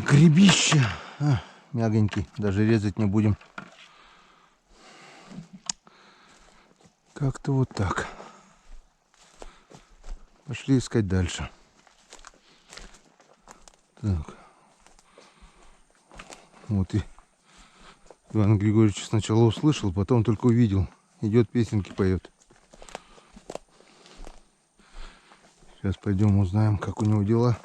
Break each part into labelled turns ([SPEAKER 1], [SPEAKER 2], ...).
[SPEAKER 1] Грибище. Мягонький, даже резать не будем. Как-то вот так. Пошли искать дальше. Так. Вот и Иван Григорьевич сначала услышал, потом только увидел. Идет, песенки поет. Сейчас пойдем узнаем, как у него дела.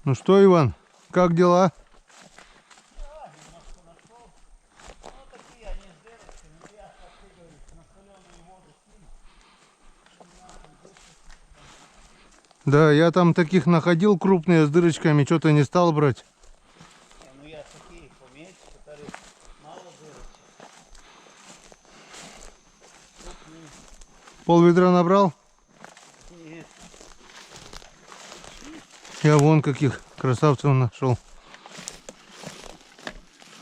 [SPEAKER 1] Ну что, Иван, как дела? Да, я там таких находил крупные с дырочками, что-то не стал брать.
[SPEAKER 2] Ну я такие поменьше, которые мало дырочек.
[SPEAKER 1] Пол-ведра набрал?
[SPEAKER 2] Нет.
[SPEAKER 1] Я вон каких красавцев нашел.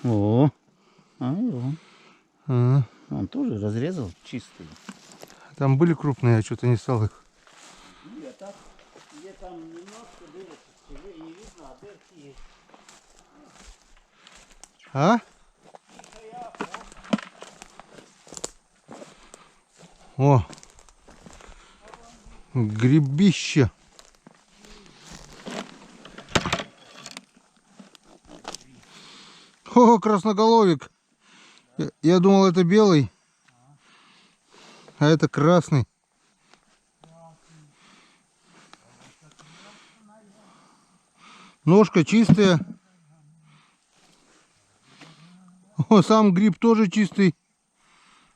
[SPEAKER 2] О, он.
[SPEAKER 1] А,
[SPEAKER 2] Он тоже разрезал чистый.
[SPEAKER 1] там были крупные, я что-то не стал их.
[SPEAKER 2] Нет, так, где там немножко дырочек, тебе не видно, а дырки есть.
[SPEAKER 1] А? О, грибище. О, красноголовик. Я думал, это белый, а это красный. Ножка чистая. О, сам гриб тоже чистый.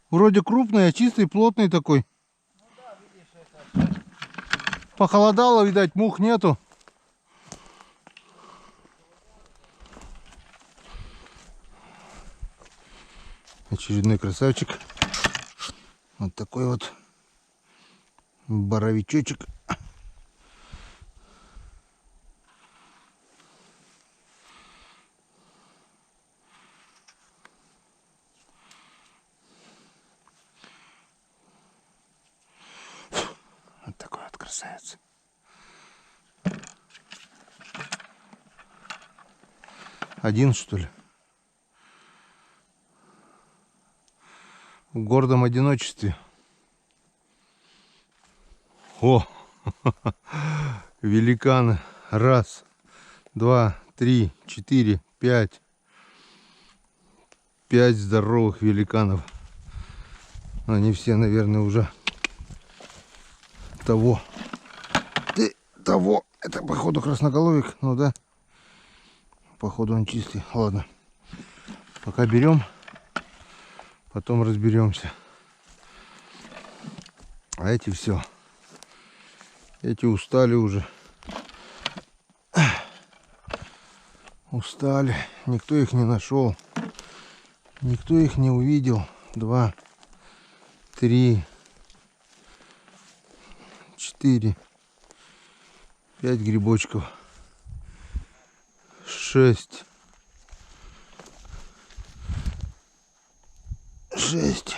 [SPEAKER 1] Вроде крупный, а чистый, плотный такой. Похолодало, видать, мух нету. Очередной красавчик. Вот такой вот боровичочек. Вот такой вот красавец. Один, что ли? В гордом одиночестве. О, великаны. Раз, два, три, четыре, пять. 5 здоровых великанов. Они все, наверное, уже того. Того. Это, походу, красноголовик. Ну да. Походу, он чистый. Ладно. Пока берем. Потом разберемся. А эти все. Эти устали уже. Устали. Никто их не нашел. Никто их не увидел. 2, 3, 4, 5 грибочков. 6. 6.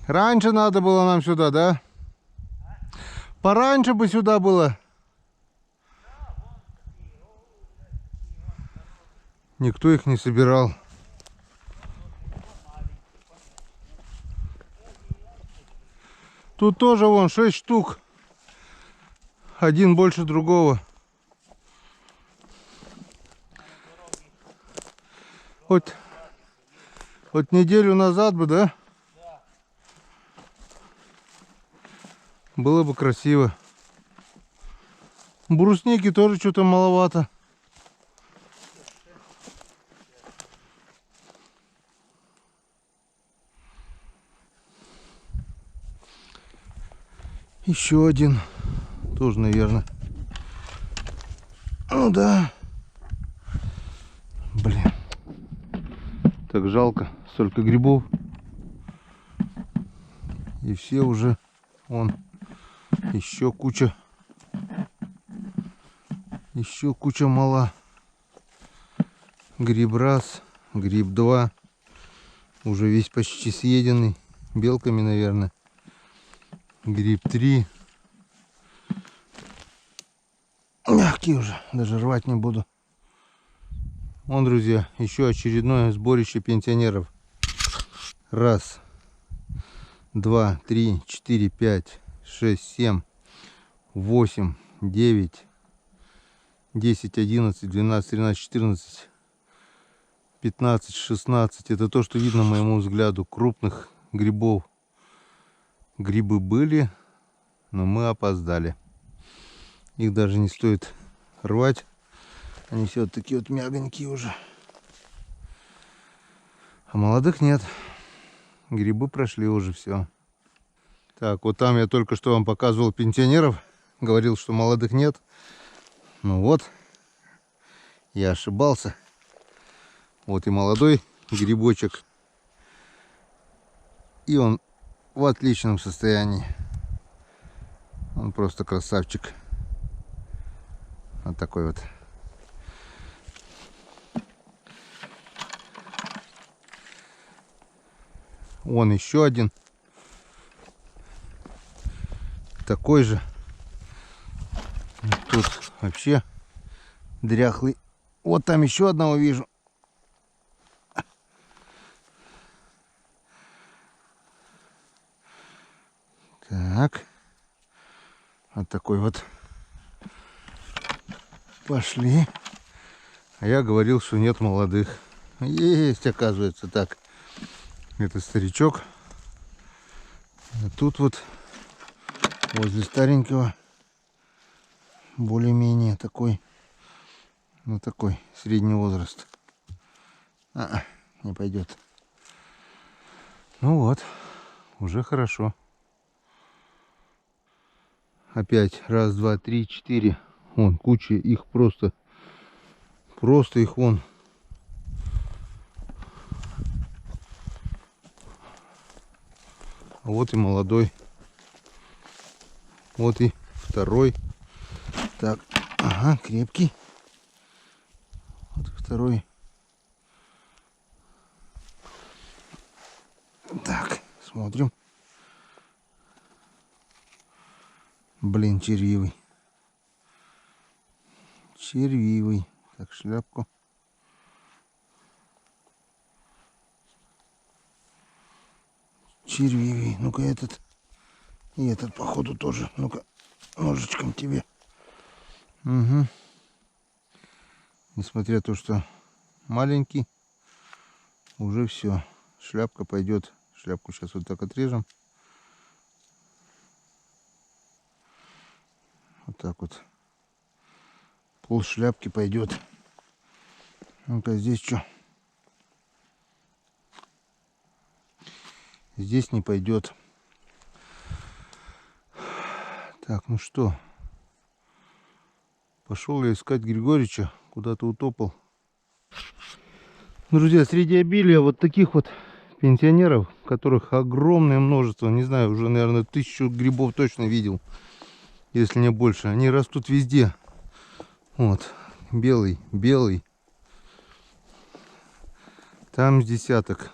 [SPEAKER 1] Раньше надо было нам сюда, да? Пораньше бы сюда было. Никто их не собирал. Тут тоже вон 6 штук. Один больше другого. Вот неделю назад бы, да? Было бы красиво. Брусники тоже что-то маловато. Еще один. Тоже, наверное. Ну да. Блин. Так жалко. Столько грибов. И все уже. Вон. Еще куча. Еще куча мала. Гриб раз, гриб два. Уже весь почти съеденный. Белками, наверное. Гриб 3. Мягкий уже. Даже рвать не буду. Вон, друзья, еще очередное сборище пенсионеров. Раз, два, три, 4, 5, 6, 7, 8, 9, 10, 11, 12, 13, 14, 15, 16. Это то, что видно моему взгляду. Крупных грибов. Грибы были, но мы опоздали. Их даже не стоит рвать. Они все вот такие вот мягонькие уже. А молодых нет. Грибы прошли уже все. Так, вот там я только что вам показывал пенсионеров. Говорил, что молодых нет. Ну вот. Я ошибался. Вот и молодой грибочек. И он в отличном состоянии. Он просто красавчик. Вот такой вот. Вон еще один. Такой же. Тут вообще дряхлый. Вот там еще одного вижу. Так. Вот такой вот. Пошли. А я говорил, что нет молодых. Есть, оказывается, так. Это старичок. А тут вот возле старенького более-менее такой, ну такой средний возраст. Не пойдет. Ну вот, уже хорошо. Опять раз, два, три, 4. Вон куча их просто их вон. А вот и молодой. Вот и второй. Так, ага, крепкий. Вот второй. Так, смотрим. Блин, червивый. Червивый. Так, шляпку. Червивый. Ну-ка этот. И этот, походу, тоже. Ну-ка, ножичком тебе. Угу. Несмотря на то, что маленький, уже все. Шляпка пойдет. Шляпку сейчас вот так отрежем. Вот так вот. Пол шляпки пойдет. Ну-ка, здесь что? Здесь не пойдет. Так, ну что? Пошел я искать Григорича. Куда-то утопал. Друзья, среди обилия вот таких вот пенсионеров, которых огромное множество, не знаю, уже, наверное, 1000 грибов точно видел, если не больше. Они растут везде. Вот, белый, белый. Там с десяток.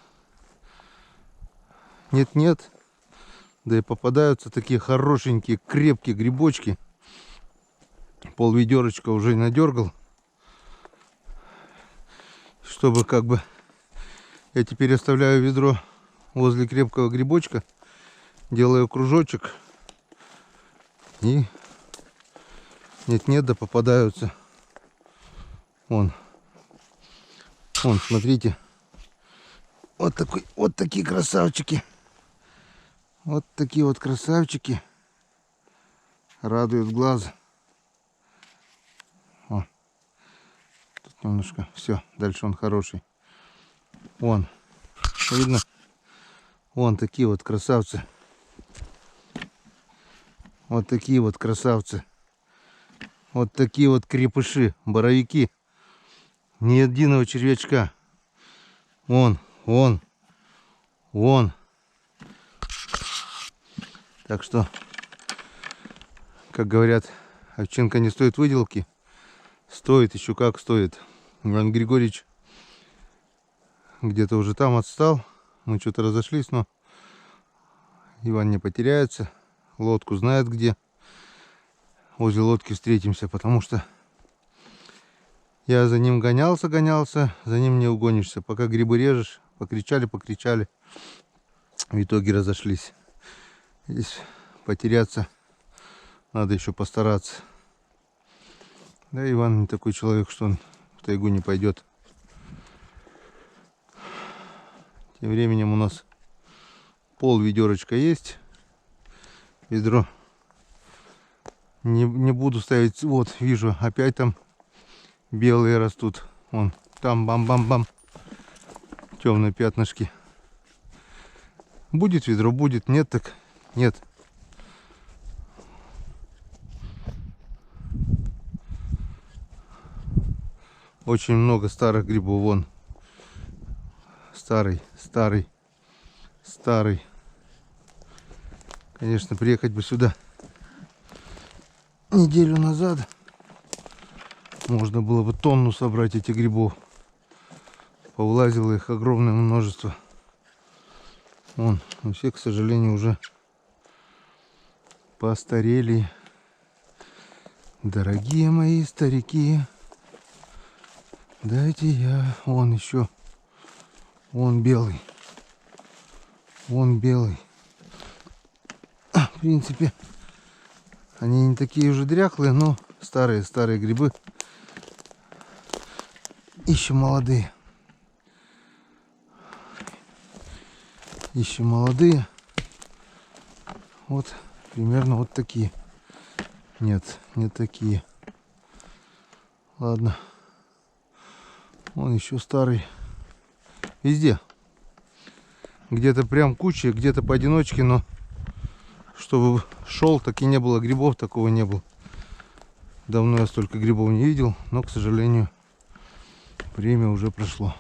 [SPEAKER 1] Нет-нет. Да и попадаются такие хорошенькие, крепкие грибочки. Пол ведерочка уже надергал. Чтобы как бы... Я теперь оставляю ведро возле крепкого грибочка. Делаю кружочек. И... Нет-нет, да попадаются. Вон, смотрите. Вот такие красавчики. Вот такие вот красавчики. Радуют глаз. О. Тут немножко. Все, дальше он хороший. Вон. Видно? Вон такие вот красавцы. Вот такие вот красавцы. Вот такие вот крепыши, боровики. Ни единого червячка. Вон. Так что, как говорят, овчинка не стоит выделки. Стоит, еще как стоит. Иван Григорьевич где-то уже там отстал. Мы что-то разошлись, но Иван не потеряется. Лодку знает где. Возле лодки встретимся, потому что я за ним гонялся, за ним не угонишься. Пока грибы режешь, покричали. В итоге разошлись. Здесь потеряться надо еще постараться. Да, Иван не такой человек, что он в тайгу не пойдет. Тем временем у нас пол ведерочка есть. Ведро не буду ставить. Вот, вижу, опять там белые растут. Вон, там бам-бам-бам. Темные пятнышки. Будет ведро, будет. Нет, так нет. Очень много старых грибов. Вон. Старый. Конечно, приехать бы сюда неделю назад. Можно было бы тонну собрать этих грибов. Повлазило их огромное множество. Вон, но все, к сожалению, уже постарели. Дорогие мои старики, дайте я... Вон еще. Вон белый. В принципе, они не такие уже дряхлые, но старые грибы. Ищем молодые. Вот примерно вот такие. Нет, не такие. Ладно. Вон еще старый. Везде. Где-то прям куча, где-то поодиночке, но чтобы шел, так и не было грибов, такого не было. Давно я столько грибов не видел, но, к сожалению, время уже прошло.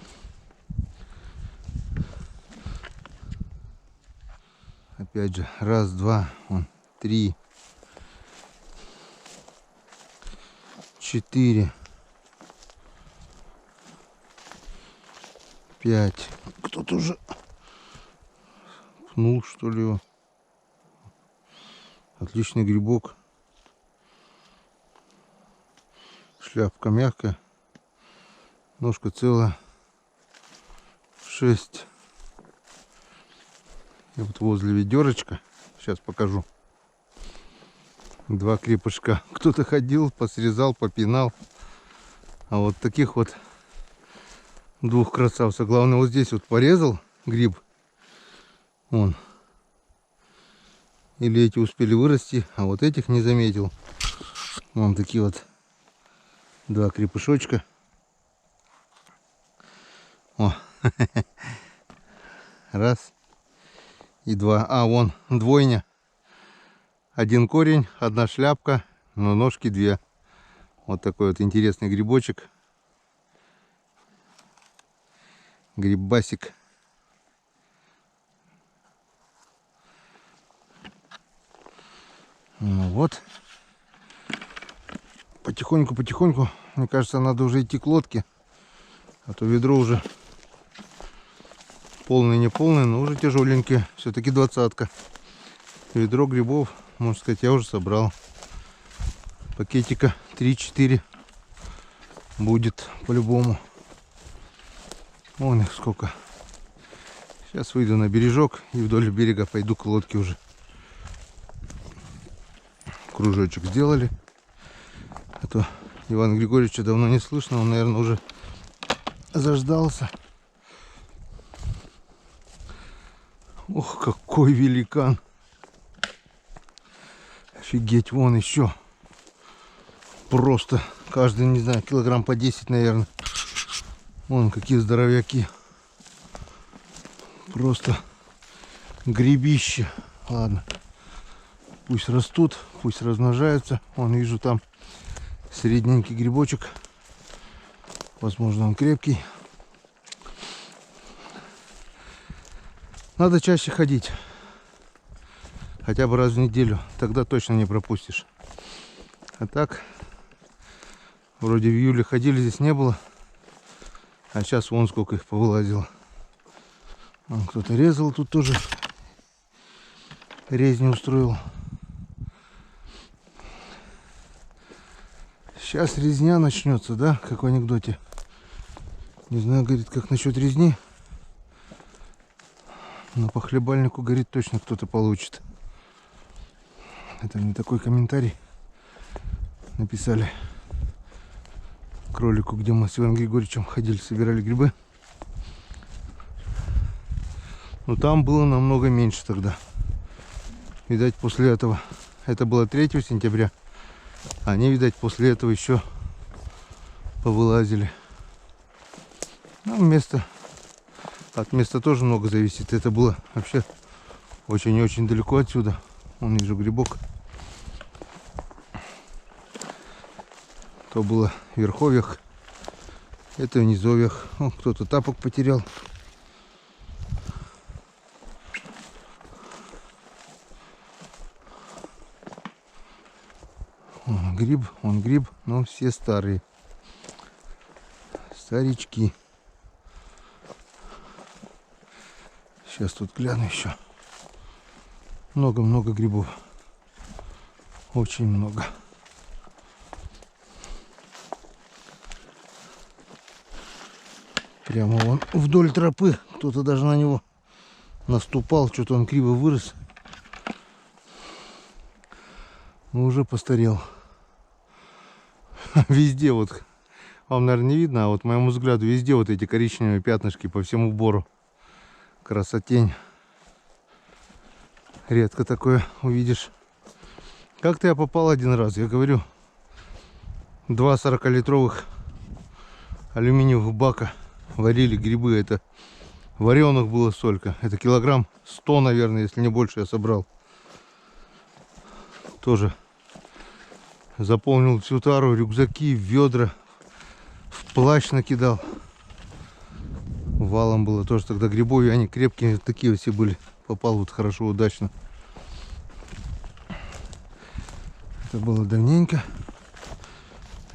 [SPEAKER 1] Опять же, раз, два, вон, 3, 4, 5. Кто-то уже пнул, что ли, его. Отличный грибок. Шляпка мягкая. Ножка целая. 6. И вот возле ведерочка. Сейчас покажу. 2 крепышка. Кто-то ходил, посрезал, попинал. А вот таких вот 2 красавцев. Главное, вот здесь вот порезал гриб. Вон. Или эти успели вырасти, а вот этих не заметил. Вон такие вот 2 крепышочка. О. Раз. И 2. А, вон двойня. 1 корень, 1 шляпка, но ножки 2. Вот такой вот интересный грибочек. Грибасик. Ну вот. Потихоньку. Мне кажется, надо уже идти к лодке. А то ведро уже полное, не полное, но уже тяжеленькое. Все-таки 20-ка. Ведро грибов, можно сказать, я уже собрал. Пакетика 3-4 будет по-любому. Вон их сколько. Сейчас выйду на бережок и вдоль берега пойду к лодке уже. Кружочек сделали. А то Ивана Григорьевича давно не слышно. Он, наверное, уже заждался. Ох, какой великан. Офигеть, вон еще. Просто каждый, не знаю, килограмм по 10, наверное. Вон какие здоровяки. Просто грибище. Ладно. Пусть растут, пусть размножаются. Вон, вижу там средненький грибочек. Возможно, он крепкий. Надо чаще ходить. Хотя бы раз в неделю. Тогда точно не пропустишь. А так, Вроде в июле ходили, здесь не было. А сейчас вон сколько их повылазило. Вон кто-то резал тут тоже. Резню устроил. Сейчас резня начнется, да? Как в анекдоте. Не знаю, говорит, как насчет резни. Но по хлебальнику, говорит, точно кто-то получит. Это мне такой комментарий написали к ролику, где мы с Иваном Григорьевичем ходили, собирали грибы. Но там было намного меньше тогда. Видать, после этого, это было 3 сентября, они, видать, после этого еще повылазили. Ну, от места тоже много зависит. Это было вообще очень-очень далеко отсюда. Вон вижу грибок. То было в верховьях, это в низовьях. О, кто-то тапок потерял. Он гриб, но все старые. Старички. Сейчас тут гляну еще. Много-много грибов. Очень много. Прямо вон вдоль тропы. Кто-то даже на него наступал. Что-то он криво вырос. Но уже постарел. Везде вот. Вам, наверное, не видно, а вот моему взгляду везде вот эти коричневые пятнышки по всему бору. Красотень. Редко такое увидишь. Как-то я попал один раз, я говорю, 2 40-литровых алюминиевых бака варили грибы. Это вареных было столько. Это килограмм 100, наверное, если не больше я собрал. Тоже заполнил всю тару, рюкзаки, ведра, в плащ накидал. Валом было тоже тогда грибов, и они крепкие, такие все были. Попал вот хорошо, удачно. Это было давненько,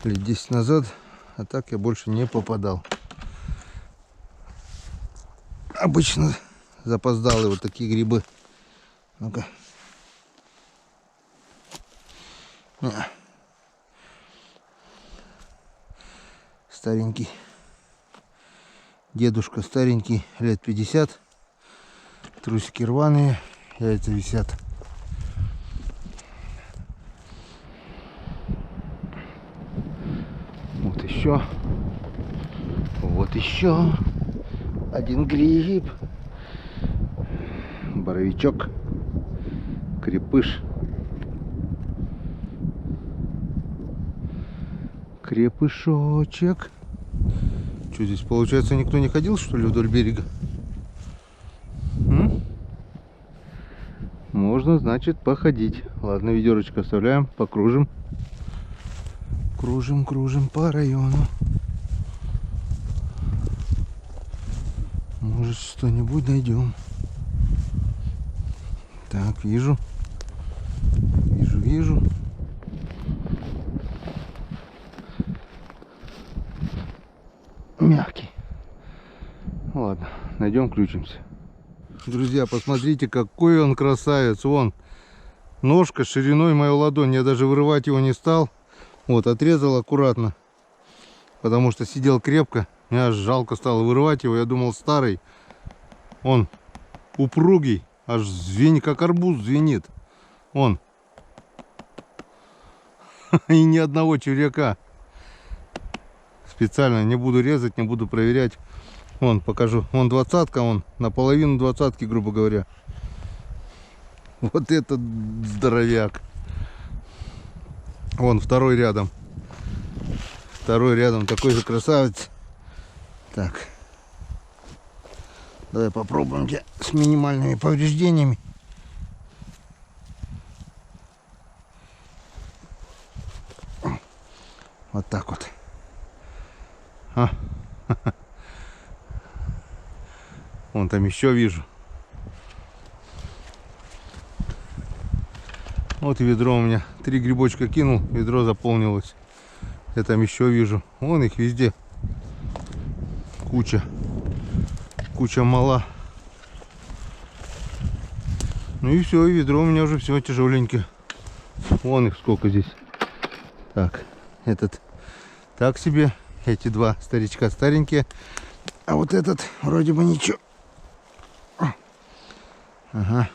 [SPEAKER 1] лет 10 назад, а так я больше не попадал. Обычно запоздалые вот такие грибы. Ну-ка. Старенький. Дедушка старенький, лет 50. Трусики рваные, яйца висят. Вот еще. Вот еще. Один гриб. Боровичок. Крепыш. Крепышочек. Что здесь, получается, никто не ходил, что ли, вдоль берега? Можно, значит, походить. Ладно, ведерочко оставляем, покружим. Кружим, кружим по району. Может, что-нибудь найдем. Так, вижу. Вижу. Мягкий. Ладно, найдем, включимся. Друзья, посмотрите, какой он красавец. Вон, ножка шириной мою ладонь. Я даже вырывать его не стал. Вот, отрезал аккуратно. Потому что сидел крепко. Мне аж жалко стало вырывать его. Я думал, старый. Он упругий. Аж звенит, как арбуз звенит. Он. И ни одного червяка. Специально не буду резать, не буду проверять. Вон, покажу. Вон 20-ка, он наполовину 20-ки, грубо говоря. Вот этот здоровяк. Вон, второй рядом. Второй рядом, такой же красавец. Так. Давай попробуем с минимальными повреждениями. Вот так вот. А? Вон там еще вижу. Вот ведро у меня. 3 грибочка кинул, ведро заполнилось. Я там еще вижу. Вон их везде. Куча. Куча мала. Ну и все, и ведро у меня уже все тяжеленькое. Вон их сколько здесь. Так, этот так себе. Эти два старичка старенькие. А вот этот вроде бы ничего. Ага.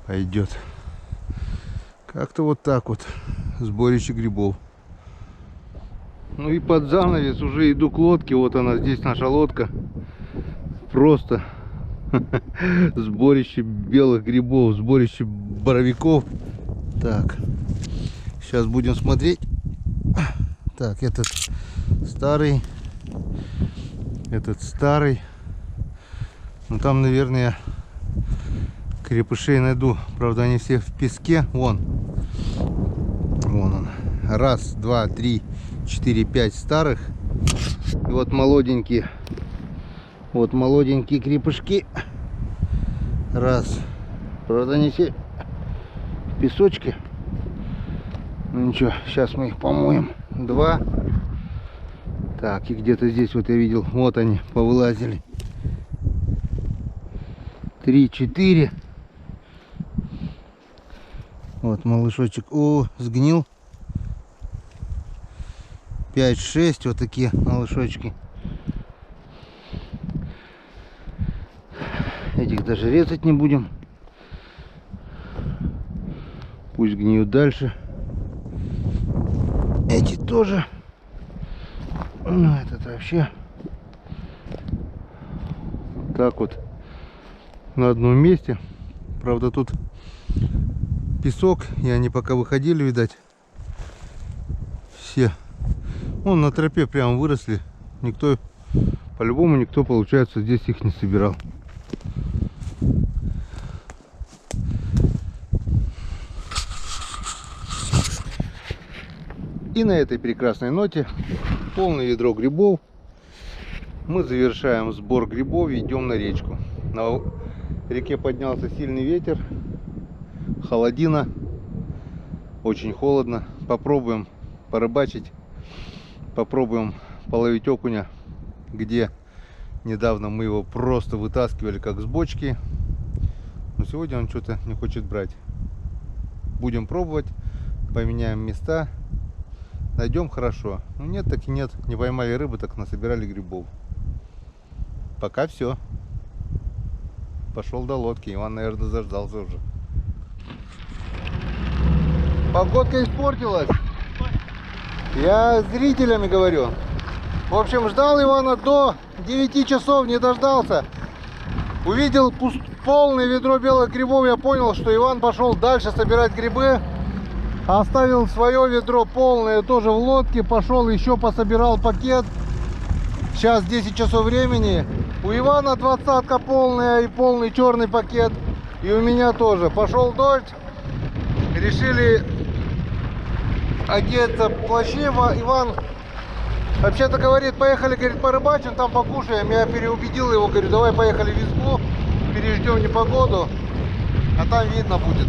[SPEAKER 1] Пойдет. Как-то вот так вот. Сборище грибов. Ну и под занавес уже иду к лодке. Вот она, здесь наша лодка. Просто сборище белых грибов, сборище боровиков. Так, сейчас будем смотреть. Так, этот старый. Этот старый. Ну там, наверное, крепышей найду. Правда, они все в песке. Вон. Вон он. Раз, два, три, 4, 5 старых. И вот молоденькие. Вот молоденькие крепышки. Раз. Правда, они все в песочке. Ну ничего, сейчас мы их помоем. 2. Так, и где-то здесь вот я видел. Вот они повылазили. 3, 4. Вот малышочек. О, сгнил. 5, 6. Вот такие малышочки. Этих даже резать не будем. Пусть гниют дальше. Эти тоже. Ну, этот вообще. Так вот. На одном месте. Правда, тут песок. И они пока выходили, видать. Все. Вон на тропе прям выросли. Никто, по-любому никто, получается, здесь их не собирал. И на этой прекрасной ноте, полное ведро грибов, мы завершаем сбор грибов и идем на речку. На реке поднялся сильный ветер, холодина, очень холодно. Попробуем порыбачить, попробуем половить окуня, где недавно мы его просто вытаскивали как с бочки. Но сегодня он что-то не хочет брать. Будем пробовать, поменяем места. Найдем, хорошо. Ну нет, так и нет. Не поймали рыбы, так насобирали грибов. Пока все. Пошел до лодки. Иван, наверное, заждался уже. Погодка испортилась. Я с зрителями говорю. В общем, ждал Ивана до 9 часов, не дождался. Увидел полное ведро белых грибов. Я понял, что Иван пошел дальше собирать грибы. Оставил свое ведро полное тоже в лодке. Пошел еще пособирал пакет. Сейчас 10 часов времени. У Ивана 20-ка полная и полный черный пакет. И у меня тоже. Пошел дождь. Решили одеться в плащи. Иван вообще-то говорит, поехали, говорит, порыбачим, там покушаем. Я переубедил его, говорю, давай поехали в избу. Переждем непогоду. А там видно будет.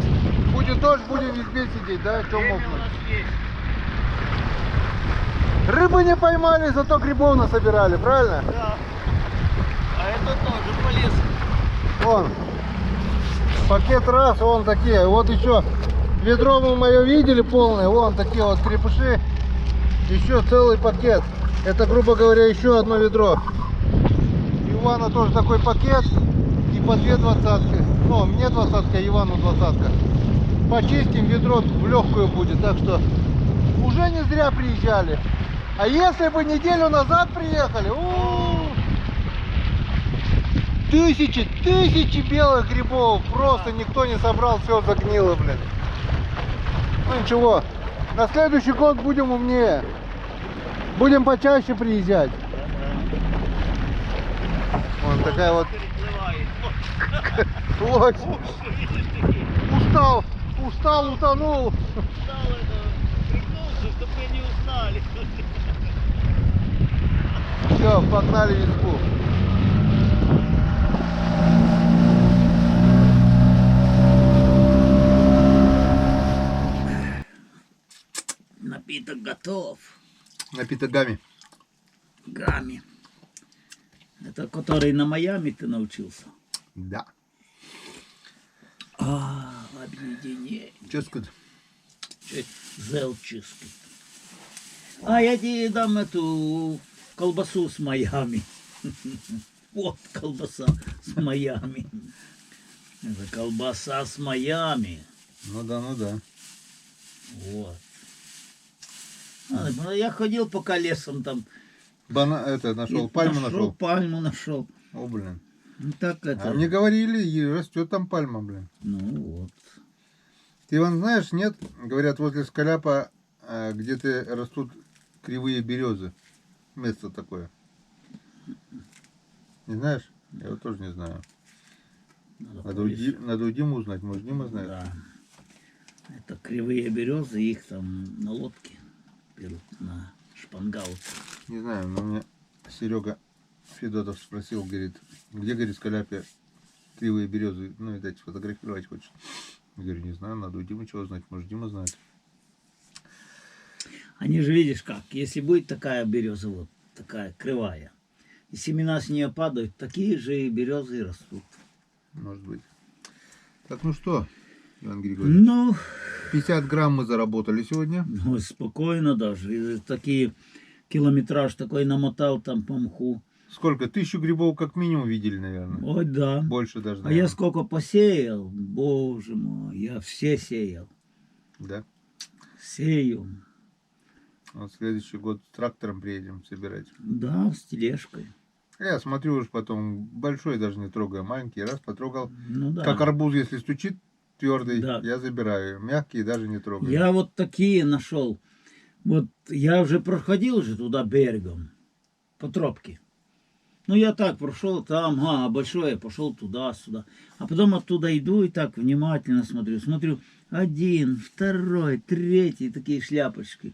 [SPEAKER 1] Будет дождь, будем в избе сидеть, да? Что мокнуть? Рыбы не поймали, зато грибов насобирали, правильно?
[SPEAKER 2] Да. А это тоже полез.
[SPEAKER 1] Вон. Пакет раз, вон такие. Вот еще ведро вы мое видели полное. Вон такие вот крепыши. Еще целый пакет. Это, грубо говоря, еще одно ведро. У Ивана тоже такой пакет. И по 2 двадцатки. Ну, мне 20-ка, Ивану 20-ка. Почистим, ведро в легкую будет. Так что уже не зря приезжали. А если бы неделю назад приехали, тысячи белых грибов. Просто никто не собрал, все загнило, блин. Ну ничего, на следующий год будем умнее. Будем почаще приезжать. Вон такая вот лось. Устал, утонул.
[SPEAKER 2] Устал это, пригнулся, чтобы мы не узнали.
[SPEAKER 1] Все, погнали в избу.
[SPEAKER 2] Напиток. напиток готов.
[SPEAKER 1] Напиток гами.
[SPEAKER 2] Гами. Это который на Майами ты научился?
[SPEAKER 1] Да.
[SPEAKER 2] Объединение.
[SPEAKER 1] Ческот.
[SPEAKER 2] Зелческий. А я тебе дам эту колбасу с Майами. Вот колбаса с Майами. Это колбаса с Майами.
[SPEAKER 1] Ну да, ну да.
[SPEAKER 2] Вот. Я ходил пока лесом там.
[SPEAKER 1] Это нашел, пальму нашел.
[SPEAKER 2] Пальму нашел.
[SPEAKER 1] О, блин.
[SPEAKER 2] Ну так это.
[SPEAKER 1] А мне говорили, и растет там пальма, блин.
[SPEAKER 2] Ну вот.
[SPEAKER 1] Ты, Иван, знаешь, нет? Говорят, возле Скаляпа где-то растут кривые березы. Место такое. Не знаешь? Я вот тоже не знаю. Надо у Димы узнать, может, Дима знает.
[SPEAKER 2] Да. Это кривые березы, их там на лодке берут, на шпангаут.
[SPEAKER 1] Не знаю, но мне Серега Федотов спросил, говорит, где, говорит, в Скаляпе кривые березы, ну, видать, фотографировать хочешь. Я говорю, не знаю, надо у Димы чего знать, может, Дима знает.
[SPEAKER 2] Они же, видишь как, если будет такая береза, вот такая кривая, и семена с нее падают, такие же и березы и растут.
[SPEAKER 1] Может быть. Так, ну что, Иван Григорьевич,
[SPEAKER 2] Ну,
[SPEAKER 1] 50 грамм мы заработали сегодня.
[SPEAKER 2] ну, спокойно даже. И такие километраж такой намотал там по мху.
[SPEAKER 1] Сколько? 1000 грибов как минимум видели, наверное.
[SPEAKER 2] Ой, да.
[SPEAKER 1] Больше даже,
[SPEAKER 2] А
[SPEAKER 1] наверное.
[SPEAKER 2] я сколько посеял, боже мой, я все сеял.
[SPEAKER 1] Да.
[SPEAKER 2] Сею.
[SPEAKER 1] Вот следующий год с трактором приедем собирать.
[SPEAKER 2] Да, с тележкой.
[SPEAKER 1] Я смотрю уж потом, большой даже не трогаю, маленький, раз потрогал.
[SPEAKER 2] Ну да.
[SPEAKER 1] Как арбуз, если стучит твердый,
[SPEAKER 2] Да.
[SPEAKER 1] я забираю. Мягкие даже не трогаю.
[SPEAKER 2] Я вот такие нашел. Вот я уже проходил же туда берегом, по тропке. Ну, я так прошел там, большое, пошел туда-сюда. А потом оттуда иду и так внимательно смотрю. Смотрю, один, второй, третий, такие шляпочки.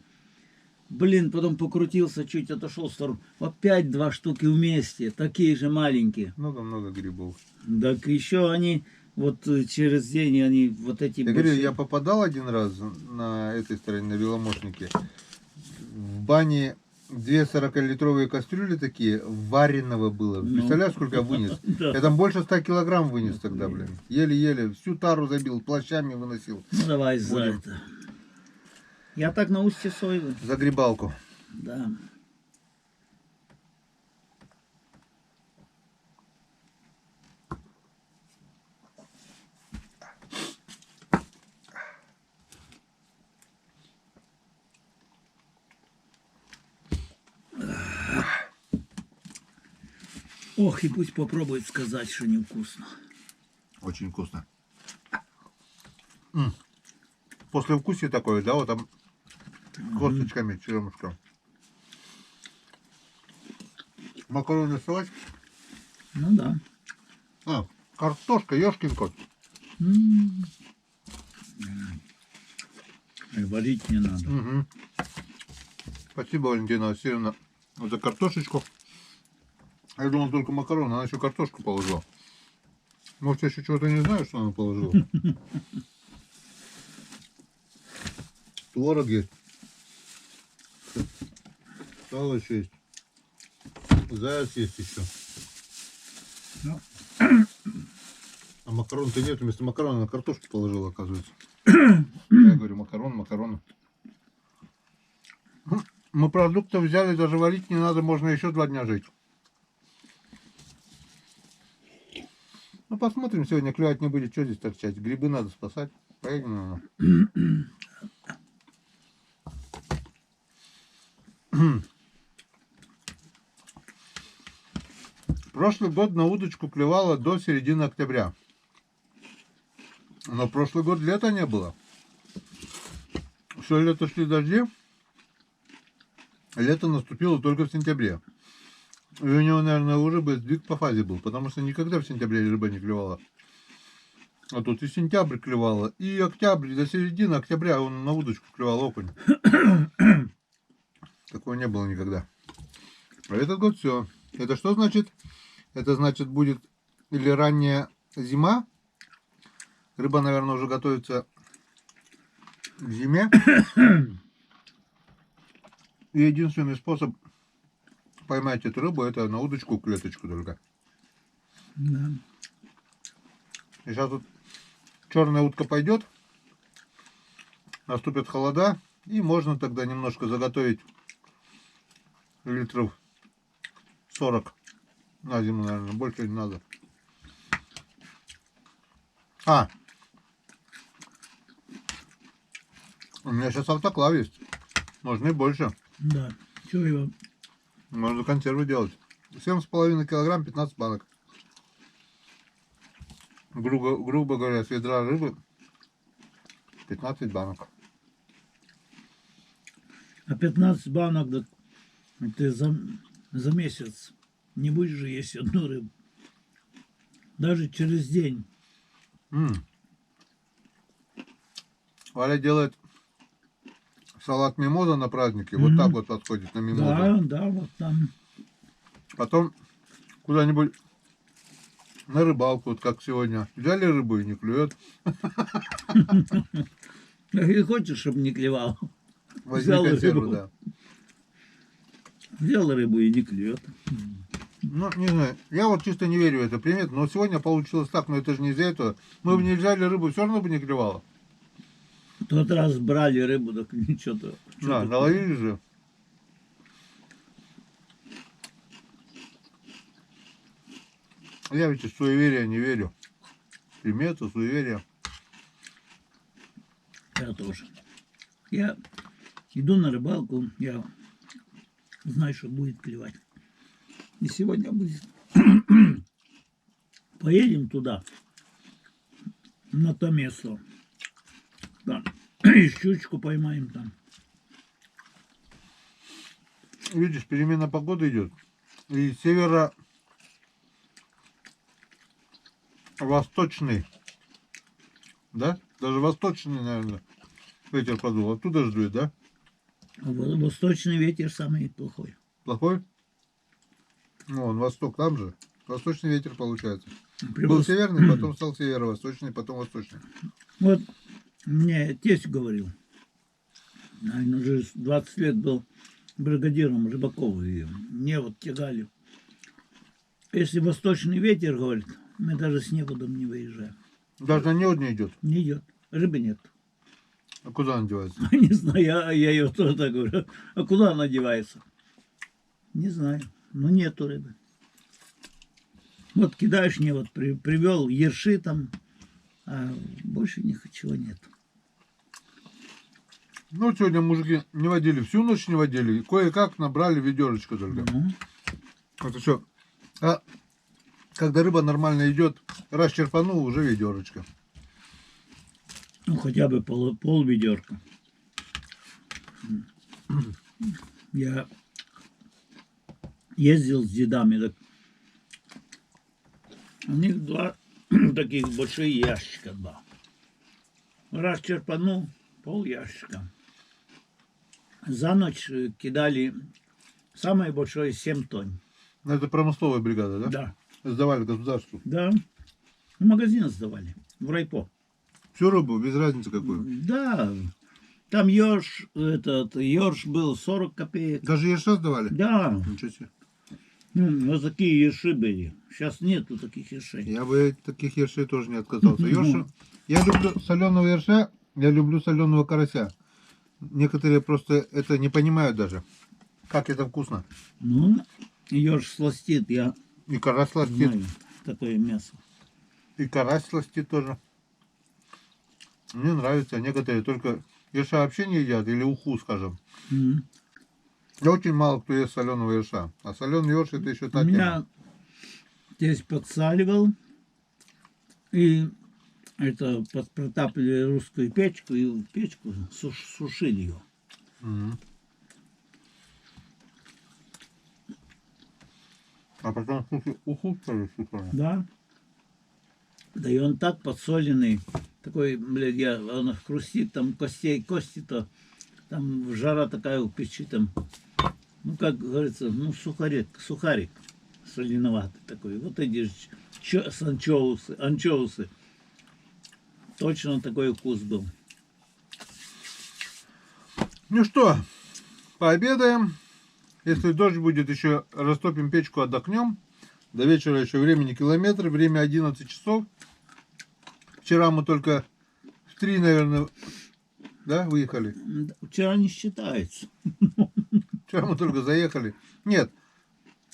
[SPEAKER 2] Блин, потом покрутился, чуть отошел в сторону. Опять 2 штуки вместе, такие же маленькие.
[SPEAKER 1] Много-много грибов.
[SPEAKER 2] Так еще они, вот через день они вот эти...
[SPEAKER 1] Я говорю, я попадал один раз на этой стороне, на веломощнике. В бане 2 40-литровые кастрюли такие, вареного было.
[SPEAKER 2] Ну.
[SPEAKER 1] Представляешь, сколько я вынес?
[SPEAKER 2] Да.
[SPEAKER 1] Я там больше 100 килограмм вынес тогда, блин. Еле-еле, всю тару забил, плащами выносил.
[SPEAKER 2] Ну, давай за
[SPEAKER 1] Будем.
[SPEAKER 2] это. Я так на устье Сойвы.
[SPEAKER 1] За грибалку.
[SPEAKER 2] Да. Ох, и пусть попробует сказать, что невкусно.
[SPEAKER 1] Очень вкусно. Послевкусие такое, да, вот там косточками, черемушка. Макароны салат.
[SPEAKER 2] Ну да.
[SPEAKER 1] А, картошка, ёшкин кот.
[SPEAKER 2] И варить не надо.
[SPEAKER 1] Угу. Спасибо, Валентина Васильевна, за картошечку. Я думал только макароны, она еще картошку положила. Может, я еще чего-то не знаю, что она положила. Творог есть. Сало еще есть. Заяц есть еще.
[SPEAKER 2] Ну.
[SPEAKER 1] А макарон-то нет, вместо макарона на картошку положила, оказывается. Я говорю, макароны. Мы продуктов взяли, даже варить не надо, можно еще 2 дня жить. Ну, посмотрим, сегодня клевать не будет, что здесь торчать. Грибы надо спасать. Поедем, Прошлый год на удочку клевало до середины октября. Но прошлый год лета не было. Все лето шли дожди. Лето наступило только в сентябре. И у него, наверное, уже бы сдвиг по фазе был, потому что никогда в сентябре рыба не клевала. А тут и сентябрь клевала, и октябрь, до середины октября он на удочку клевал окунь. Такого не было никогда. А этот год все. Это что значит? Это значит будет или ранняя зима. Рыба, наверное, уже готовится к зиме. И единственный способ поймать эту рыбу, это на удочку, клеточку только.
[SPEAKER 2] Да.
[SPEAKER 1] И сейчас вот черная утка пойдет, наступят холода, и можно тогда немножко заготовить литров 40 на зиму, наверное, больше не надо. У меня сейчас автоклав есть, можно и больше.
[SPEAKER 2] Да. Чего его?
[SPEAKER 1] Можно консервы делать. 7,5 килограмм, 15 банок. Грубо говоря, с ведра рыбы 15 банок.
[SPEAKER 2] А 15 банок, да, ты за месяц не будешь же есть одну рыбу. Даже через день.
[SPEAKER 1] Валя делает салат мимоза на празднике. Вот так вот подходит на мимозу.
[SPEAKER 2] Да, вот там.
[SPEAKER 1] Потом куда-нибудь на рыбалку, вот как сегодня. Взяли рыбу и не клюет.
[SPEAKER 2] И хочешь, чтобы не клевал.
[SPEAKER 1] Возьми
[SPEAKER 2] Взял
[SPEAKER 1] консерву,
[SPEAKER 2] рыбу.
[SPEAKER 1] да.
[SPEAKER 2] Взял рыбу и не клюет.
[SPEAKER 1] Ну, не знаю, я вот чисто не верю в это примет, но сегодня получилось так, но это же не из-за этого. Мы бы не взяли рыбу, все равно бы не клевало.
[SPEAKER 2] В тот раз брали рыбу, так ничего-то.
[SPEAKER 1] Да, наловили же. Я ведь в суеверия не верю. Приметы, суеверия.
[SPEAKER 2] Я тоже. Я иду на рыбалку, я знаю, что будет клевать. И сегодня будет. Поедем туда, на то место. Там. И щучку поймаем там.
[SPEAKER 1] Видишь, перемена погоды идет. И северо-восточный, да? Даже восточный, наверное, ветер подул. Оттуда же дует, да?
[SPEAKER 2] Восточный ветер самый плохой.
[SPEAKER 1] Плохой? Ну, он восток, там же. Восточный ветер получается.
[SPEAKER 2] При
[SPEAKER 1] Был
[SPEAKER 2] вос-
[SPEAKER 1] северный, потом стал северо-восточный, потом восточный.
[SPEAKER 2] Вот мне тесть говорил, он уже 20 лет был бригадиром Рыбакова, и мне вот тягали. Если восточный ветер, говорит, мы даже с неводом не выезжаем.
[SPEAKER 1] Даже на невод не идет.
[SPEAKER 2] Не идет, рыбы нет.
[SPEAKER 1] А куда он девается?
[SPEAKER 2] Не знаю, я ее тоже так говорю. А куда она девается? Не знаю, но нету рыбы. Вот кидаешь невод, привел ерши там, а больше ничего нет.
[SPEAKER 1] Ну, сегодня мужики не водили, всю ночь не водили. И кое-как набрали ведерочко только.
[SPEAKER 2] Ну,
[SPEAKER 1] Это все. А когда рыба нормально идет, раз черпанул, уже ведерочка.
[SPEAKER 2] ну, хотя бы пол ведерка. Я ездил с дедами, так у них два таких больших ящика, два. Раз черпанул, пол ящика. За ночь кидали самое большое 7 тонн.
[SPEAKER 1] Ну, это промысловая бригада, да?
[SPEAKER 2] Да,
[SPEAKER 1] Сдавали государству.
[SPEAKER 2] да. В магазин сдавали, в райпо.
[SPEAKER 1] Всю рыбу, без разницы какую.
[SPEAKER 2] Да, там ерш был 40 копеек.
[SPEAKER 1] Даже ерша сдавали?
[SPEAKER 2] Да,
[SPEAKER 1] Ничего себе.
[SPEAKER 2] ну, вот такие ерши были. Сейчас нету таких ершей.
[SPEAKER 1] Я бы от таких ершей тоже не отказался. Ерша, я люблю соленого ерша, я люблю соленого карася. Некоторые просто это не понимают даже. Как это вкусно.
[SPEAKER 2] Ну, ерш сластит, я
[SPEAKER 1] И карась сластит.
[SPEAKER 2] знаю такое мясо.
[SPEAKER 1] И карась сластит тоже. Мне нравится. А некоторые только ерша вообще не едят. Или уху, скажем.
[SPEAKER 2] М.
[SPEAKER 1] Я очень мало кто ест соленого ерша. А соленый ерш это еще
[SPEAKER 2] У
[SPEAKER 1] та тема.
[SPEAKER 2] меня здесь подсаливал, и это протапливали русскую печку, и в печку сушили ее.
[SPEAKER 1] Мгм. А потом уху тоже сушеный.
[SPEAKER 2] Да. Да и он так подсоленный, такой, блядь, он хрустит, там кости-то, там жара такая у печи, там, ну, как говорится, ну, сухарик соленоватый такой. Вот эти анчоусы. Точно такой вкус был.
[SPEAKER 1] Ну что, Пообедаем. Если дождь будет, еще растопим печку, отдохнем. До вечера еще времени километр. Время 11 часов. Вчера мы только в 3, наверное, да, выехали.
[SPEAKER 2] Вчера не считается.
[SPEAKER 1] Вчера мы только заехали. Нет,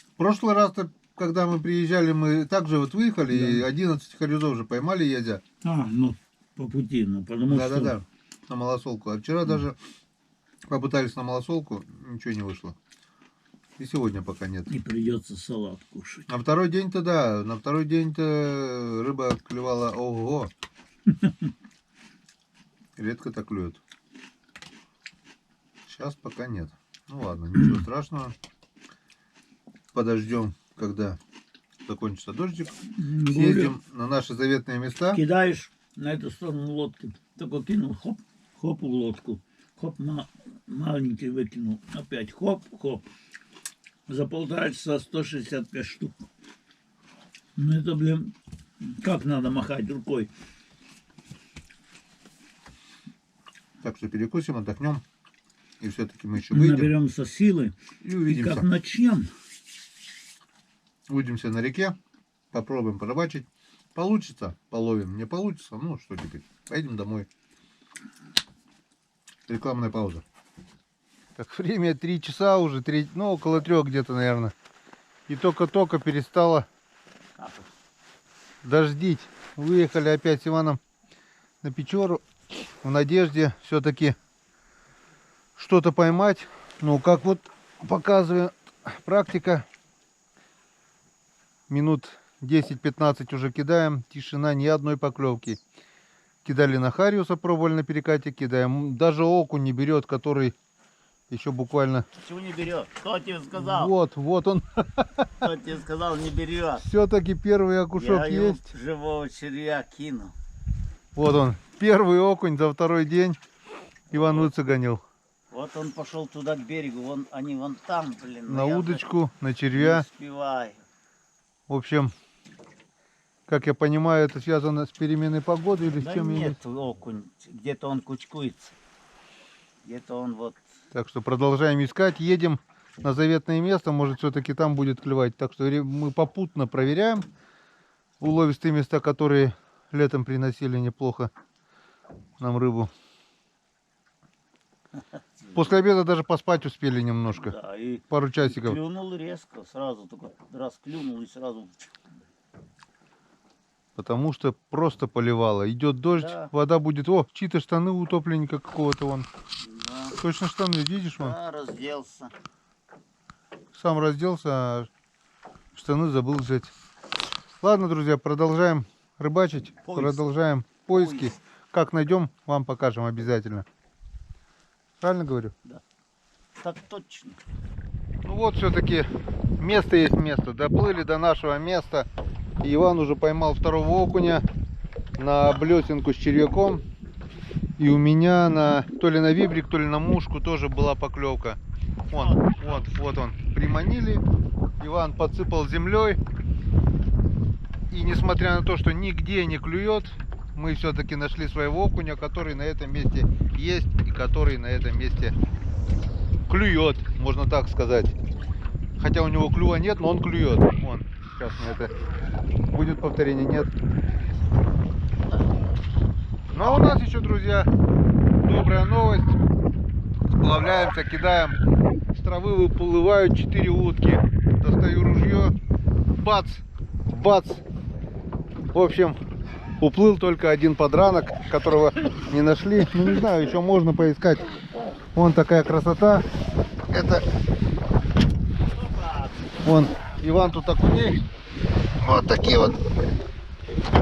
[SPEAKER 1] в прошлый раз, когда мы приезжали, мы также вот выехали, и 11 хорюзов уже поймали, ездя.
[SPEAKER 2] Ну, по пути, потому что...
[SPEAKER 1] Да, на малосолку. А вчера даже попытались на малосолку, ничего не вышло. И сегодня пока нет.
[SPEAKER 2] И придется салат кушать.
[SPEAKER 1] На второй день-то, да, на второй день-то рыба клевала, ого. Редко так клюет. Сейчас пока нет. Ну ладно, ничего страшного. Подождем, когда закончится дождик. Съездим на наши заветные места.
[SPEAKER 2] Кидаешь на эту сторону лодки. Только кинул, хоп, хоп в лодку. Хоп, маленький выкинул. Опять хоп, хоп. За 1,5 часа 165 штук. Ну это, блин, как надо махать рукой.
[SPEAKER 1] Так что перекусим, отдохнем. И все-таки мы еще выйдем.
[SPEAKER 2] Наберемся силы.
[SPEAKER 1] И
[SPEAKER 2] И
[SPEAKER 1] увидимся.
[SPEAKER 2] как начнем.
[SPEAKER 1] Увидимся на реке. Попробуем порыбачить. Получится, половим. Не получится, ну что теперь. Поедем домой. Рекламная пауза. Так, время 3 часа уже, ну около 3 где-то, наверное. И только-только перестало дождить. Выехали опять с Иваном на Печору в надежде все-таки что-то поймать. Ну, как вот показывает практика, минут 10-15 уже кидаем, тишина, ни одной поклевки. Кидали на хариуса, пробовали на перекате, кидаем. Даже окунь не берет, который еще буквально...
[SPEAKER 2] Почему не берет? Кто тебе сказал?
[SPEAKER 1] Вот он.
[SPEAKER 2] Кто тебе сказал, не берет?
[SPEAKER 1] Все-таки первый окушок есть.
[SPEAKER 2] Живого червя кину.
[SPEAKER 1] Вот он, первый окунь за второй день. Иван выцеганил.
[SPEAKER 2] Вот он пошел туда к берегу, они вон там, блин.
[SPEAKER 1] На удочку, на червя.
[SPEAKER 2] Не успеваю.
[SPEAKER 1] В общем, как я понимаю, это связано с переменой погоды или с
[SPEAKER 2] Да
[SPEAKER 1] чем?
[SPEAKER 2] нет, окунь, где-то он кучкуется. Где-то он вот...
[SPEAKER 1] Так что продолжаем искать, едем на заветное место, может все-таки там будет клевать. Так что мы попутно проверяем уловистые места, которые летом приносили неплохо нам рыбу. После обеда даже поспать успели немножко,
[SPEAKER 2] Да, и
[SPEAKER 1] пару часиков.
[SPEAKER 2] клюнул резко, сразу только раз клюнул и сразу...
[SPEAKER 1] Потому что просто поливало. Идет дождь,
[SPEAKER 2] Да.
[SPEAKER 1] вода будет... О, чьи-то штаны утопленника какого-то вон.
[SPEAKER 2] Да,
[SPEAKER 1] Точно штаны, видишь вон?
[SPEAKER 2] да, разделся.
[SPEAKER 1] Сам разделся, а штаны забыл взять. Ладно, друзья, продолжаем рыбачить, продолжаем поиски. Как найдем, вам покажем обязательно. Правильно говорю?
[SPEAKER 2] Так точно.
[SPEAKER 1] Ну вот все-таки место есть место. Доплыли до нашего места. И Иван уже поймал второго окуня на блесенку с червяком. И у меня то ли на вибрик, то ли на мушку тоже была поклевка. Вот он. Приманили. Иван подсыпал землей. И несмотря на то, что нигде не клюет, мы все-таки нашли своего окуня, который на этом месте есть и который на этом месте клюет, можно так сказать. Хотя у него клюва нет, но он клюет. Вон, сейчас на это будет повторение, нет. Ну а у нас еще, друзья, добрая новость. Сплавляемся, кидаем. С травы выплывают 4 утки. Достаю ружье. Бац! Бац! В общем, уплыл только один подранок, которого не нашли. Ну не знаю, еще можно поискать. Вон такая красота. Это... Вон, Иван тут окуней. Вот такие вот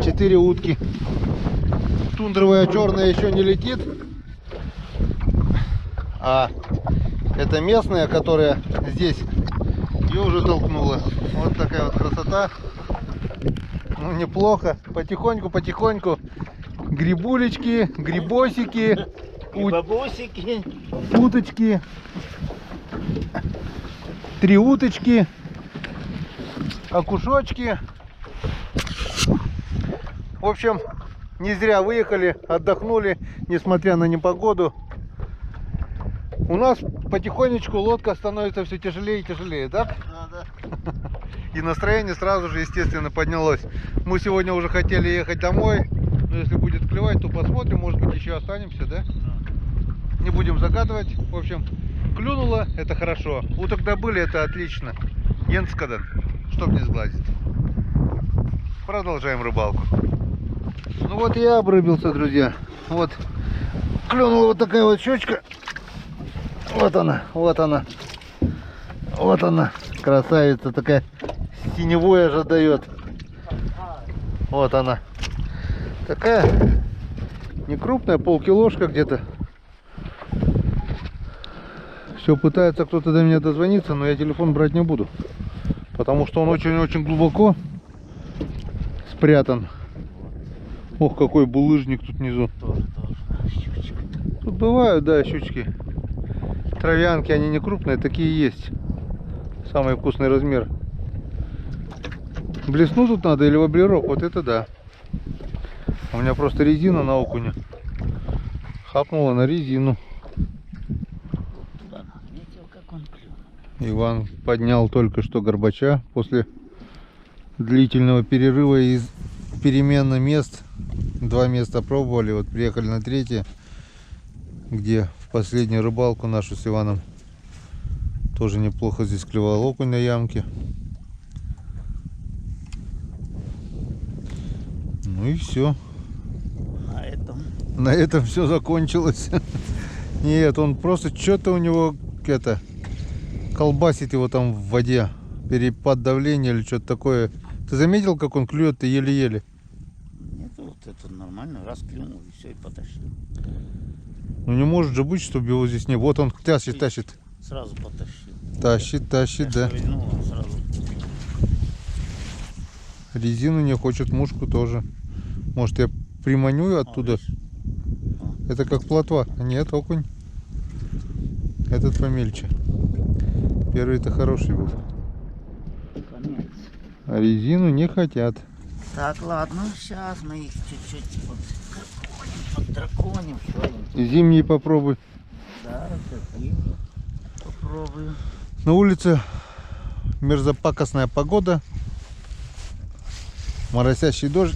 [SPEAKER 1] 4 утки. Тундровая черная еще не летит. А это местная, которая здесь, ее уже толкнула. Вот такая вот красота. Ну, неплохо. Потихоньку. Грибулечки, грибосики,
[SPEAKER 2] Бабусики.
[SPEAKER 1] уточки. 3 уточки. Окушочки. В общем, не зря выехали, отдохнули, несмотря на непогоду. У нас потихонечку лодка становится все тяжелее и тяжелее, так?
[SPEAKER 2] Да.
[SPEAKER 1] И настроение сразу же, естественно, поднялось. Мы сегодня уже хотели ехать домой, но если будет клевать, то посмотрим, может быть, еще останемся, да? Не будем загадывать. В общем, клюнуло, это хорошо. Уток добыли, это отлично. Енскаден, чтоб не сглазить. Продолжаем рыбалку. Ну вот я обрыбился, друзья. Вот клюнула вот такая вот щучка. Вот она, вот она. Вот она, красавица такая. Синевое же дает. Вот она. Такая не крупная, полкилошка где-то. Все пытается кто-то до меня дозвониться, но я телефон брать не буду. Потому что он очень-очень глубоко спрятан. Ох, какой булыжник тут внизу.
[SPEAKER 2] Тоже щучка.
[SPEAKER 1] Тут бывают, да, щучки. Травянки, они не крупные, такие есть. Самый вкусный размер. Блесну тут надо или воблерок? Вот это да. У меня просто резина на окуне. Хапнула на резину.
[SPEAKER 2] Да, видел, как он клюнул.
[SPEAKER 1] Иван поднял только что горбача после длительного перерыва из перемены мест. 2 места пробовали, вот приехали на 3, где в последнюю рыбалку нашу с Иваном тоже неплохо здесь клевал окунь на ямке. Ну и все. На этом все закончилось. Нет, он просто что-то у него это колбасит его там в воде. Перепад давления или что-то такое. Ты заметил, как он клюет-то еле-еле?
[SPEAKER 2] Нет, вот это нормально, раз клюнул и все, и потащил.
[SPEAKER 1] Ну не может же быть, чтобы его здесь не... Вот он тащит.
[SPEAKER 2] Сразу потащил.
[SPEAKER 1] Тащит, да.
[SPEAKER 2] Шевельнул, он сразу.
[SPEAKER 1] Резину не хочет, мушку тоже. Может, я приманю оттуда?
[SPEAKER 2] Видишь?
[SPEAKER 1] Это как плотва. Нет, окунь. Этот помельче. Первый-то хороший был.
[SPEAKER 2] Конец.
[SPEAKER 1] А резину не хотят.
[SPEAKER 2] Так, ладно, сейчас мы их чуть-чуть поддраконим.
[SPEAKER 1] Зимний попробуй.
[SPEAKER 2] Да, это зимний. Попробую.
[SPEAKER 1] На улице мерзопакостная погода. Моросящий дождь.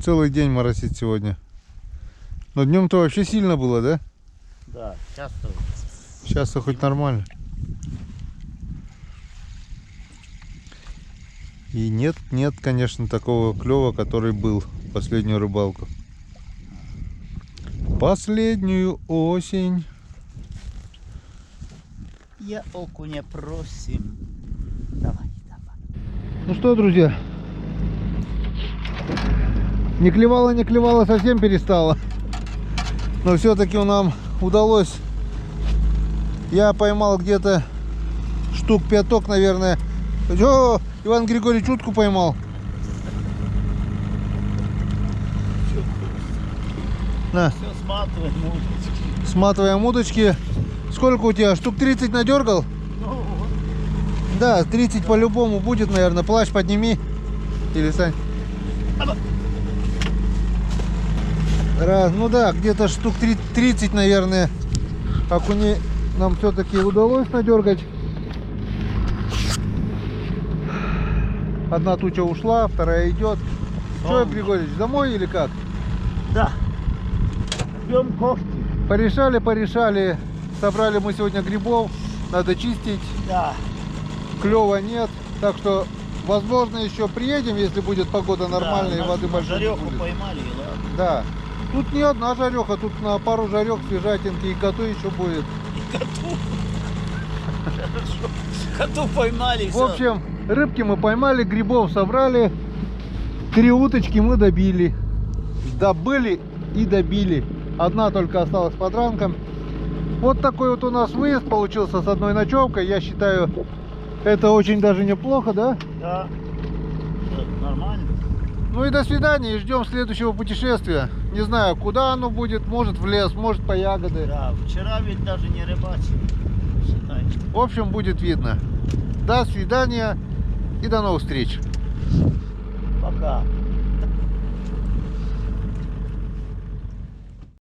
[SPEAKER 1] Целый день моросит сегодня. Но днем-то вообще сильно было, да?
[SPEAKER 2] Да, сейчас-то.
[SPEAKER 1] Сейчас-то хоть нормально. И нет, конечно, такого клёва, который был в последнюю рыбалку. Последнюю осень.
[SPEAKER 2] Я окуня просим. Давай.
[SPEAKER 1] Ну что, друзья, не клевало, совсем перестало. Но все-таки нам удалось. Я поймал где-то штук 5, наверное. О, Иван Григорьевич утку поймал. На,
[SPEAKER 2] Все, сматываем удочки.
[SPEAKER 1] сматываем удочки. Сколько у тебя? Штук 30 надергал?
[SPEAKER 2] Ну,
[SPEAKER 1] Да, 30 по-любому будет, наверное. Плащ подними. Или Сань. Раз, ну да, где-то штук 30, наверное, окуней нам все-таки удалось надергать. Одна туча ушла, вторая идет. Что, Григорьевич, домой или как?
[SPEAKER 2] да. Ждем кофти.
[SPEAKER 1] Порешали. Собрали мы сегодня грибов. Надо чистить.
[SPEAKER 2] Да.
[SPEAKER 1] Клёва нет. Так что, возможно, еще приедем, если будет погода нормальная и воды большой не
[SPEAKER 2] Жареху
[SPEAKER 1] будет.
[SPEAKER 2] поймали, ладно.
[SPEAKER 1] Да. Тут не одна жареха, тут на пару жарех, свежатинки и коту еще будет.
[SPEAKER 2] Коту поймали.
[SPEAKER 1] В общем, рыбки мы поймали, грибов собрали. 3 уточки мы добили. Добыли и добили. Одна только осталась под ранком. Вот такой вот у нас выезд получился с одной ночевкой. Я считаю, это очень даже неплохо, да?
[SPEAKER 2] Да. Нормально.
[SPEAKER 1] Ну и до свидания, и ждем следующего путешествия. Не знаю, куда оно будет, может в лес, может по ягоды.
[SPEAKER 2] Да, вчера ведь даже не рыбачили. Считай.
[SPEAKER 1] В общем, будет видно. До свидания и до новых встреч.
[SPEAKER 2] Пока.